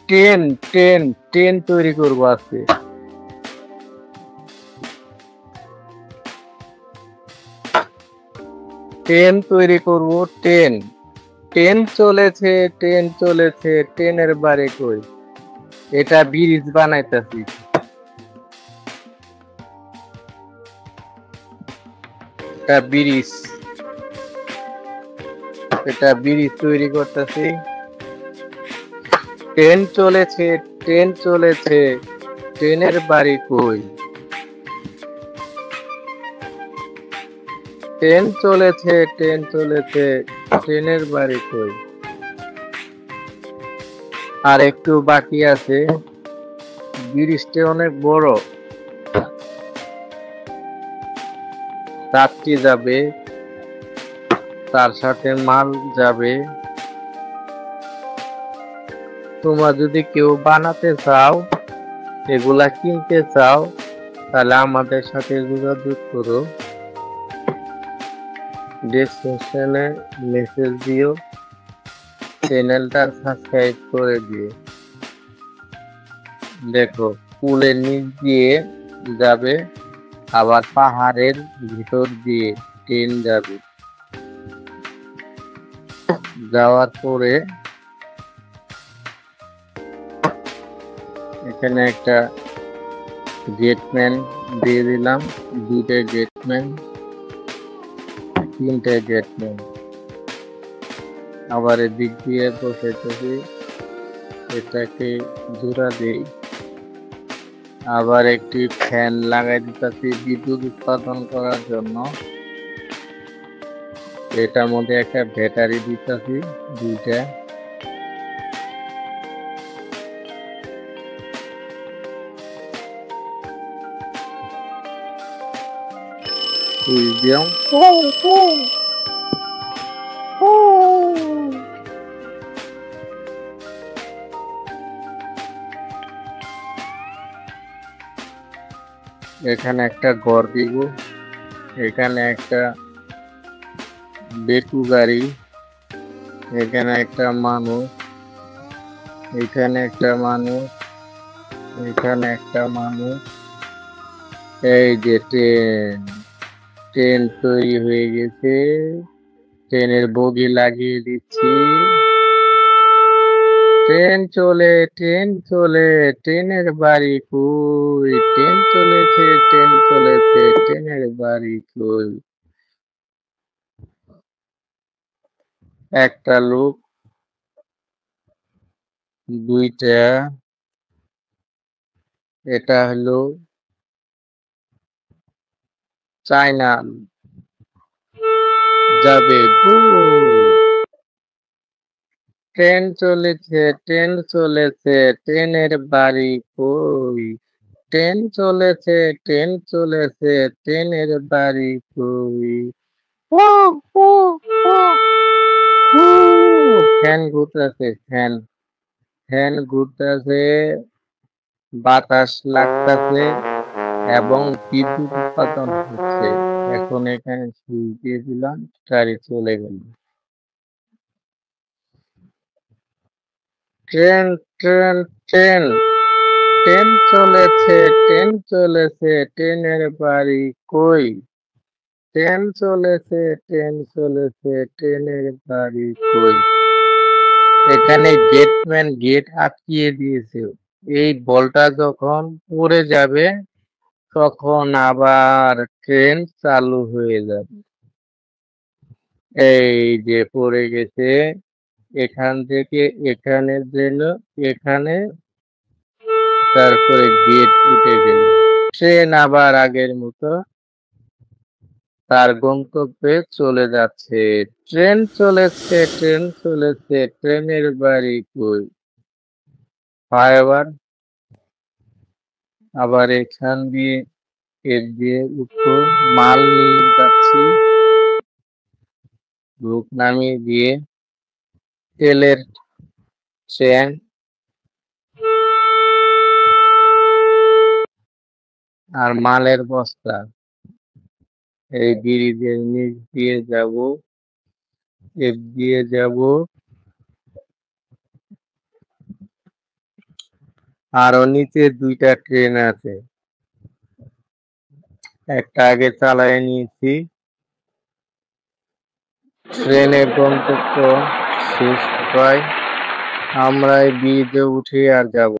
Train train train তৈরি করবো আজকে। ট্রেন তৈরি করব। ট্রেন ট্রেন চলেছে, ট্রেন চলেছে, ট্রেনের বাড়ি কই? এটা ব্রিজ বানাইতেছি। এটা ব্রিজ, এটা ব্রিজ তৈরি করতেছি। ট্রেন চলেছে, ট্রেন চলেছে, ট্রেনের বাড়ি কই? ট্রেন চলেছে, ট্রেন চলেছে, ট্রেনের বাড়ি কই? আর একটু বাকি আছে। ব্রিজটা অনেক বড়, যাত্রী যাবে, তার সাথে মাল যাবে। তোমরা যদি কেউ বানাতে চাও, এগুলা কিনতে চাও, তাহলে আমাদের সাথে যোগাযোগ করো। ডেসক্রিপশনে মেসেজ দিও, চ্যানেলটা সাবস্ক্রাইব করে দিও। দেখো, পুলের নিচ দিয়ে যাবে, আবার পাহাড়ের ভিতর দিয়ে ট্রেন যাবে। যাওয়ার পরে এখানে একটা গেটম্যান দিয়ে দিলাম, দুটো গেটম্যান, তিনটে গেটম্যান। আবার এদিক দিয়ে বসাইতেছি, এটাকে জোড়া দিই। আবার একটি ফ্যান লাগাই দিতেছি বিদ্যুৎ উৎপাদন করার জন্য। এটার মধ্যে একটা ব্যাটারি দিতেছি, দুইটা। এখানে একটা ঘর দিব, এখানে একটা বেকু গাড়ি, এখানে একটা মানুষ, এখানে একটা মানুষ, এখানে একটা মানুষ। এই যে ট্রেন, ট্রেন তৈরি হয়ে গেছে। ট্রেনের বগি লাগিয়ে দিচ্ছি। ট্রেন চলে, ট্রেন চলে, ট্রেনের বাড়ি কই? ট্রেন চলেছে, ট্রেন চলেছে, ট্রেনের বাড়ি কই? একটা লোক, দুইটা। এটা হলো চায়না যাবে গো। ট্রেন চলেছে, ট্রেন চলেছে, ট্রেনের বাড়ি কই? ট্রেন চলেছে, ট্রেন চলেছে, ট্রেনের বাড়ি কই? ফ্যান ঘুরতেছে, ফ্যান ফ্যান ঘুরতেছে, বাতাস লাগতেছে এবং বিদ্যুৎ উৎপাদন হচ্ছে। এখন এখানে সুইচ দিয়ে দিলাম, গাড়ি চলে গেল। ট্রেন ট্রেন ট্রেন ট্রেন চলেছে, ট্রেন চলেছে, ট্রেনের বাড়ি কই? ট্রেন চলেছে, ট্রেন চলেছে, ট্রেনের বাড়ি কই? এখানে গেটম্যান গেট আটকিয়ে দিয়েছে। এই বলটা যখন পড়ে যাবে, তখন আবার ট্রেন চালু হয়ে যাবে। এই যে পড়ে গেছে, এখান থেকে এখানে গেল, এখানে, তারপরে গেট উঠে গেল। ট্রেন আবার আগের মতো তার গন্তব্যে চলে যাচ্ছে। ট্রেন চলেছে, ট্রেন চলেছে, ট্রেনের বাড়ি কই? আবার এখান দিয়ে এর দিয়ে উঠবো, মাল নিয়ে যাচ্ছি। লোক নামিয়ে দিয়ে তেলের ট্রেন, আর মালের বস্তা। এই ব্রিজের নিচ দিয়ে যাব, এর দিয়ে যাব। আরো নিচে 2টা ট্রেন আছে। একটা আগে চালায় নিয়েছি। ট্রেনের গন্তব্য শেষ প্রায়। আমরা এই ব্রিজে উঠে আর যাব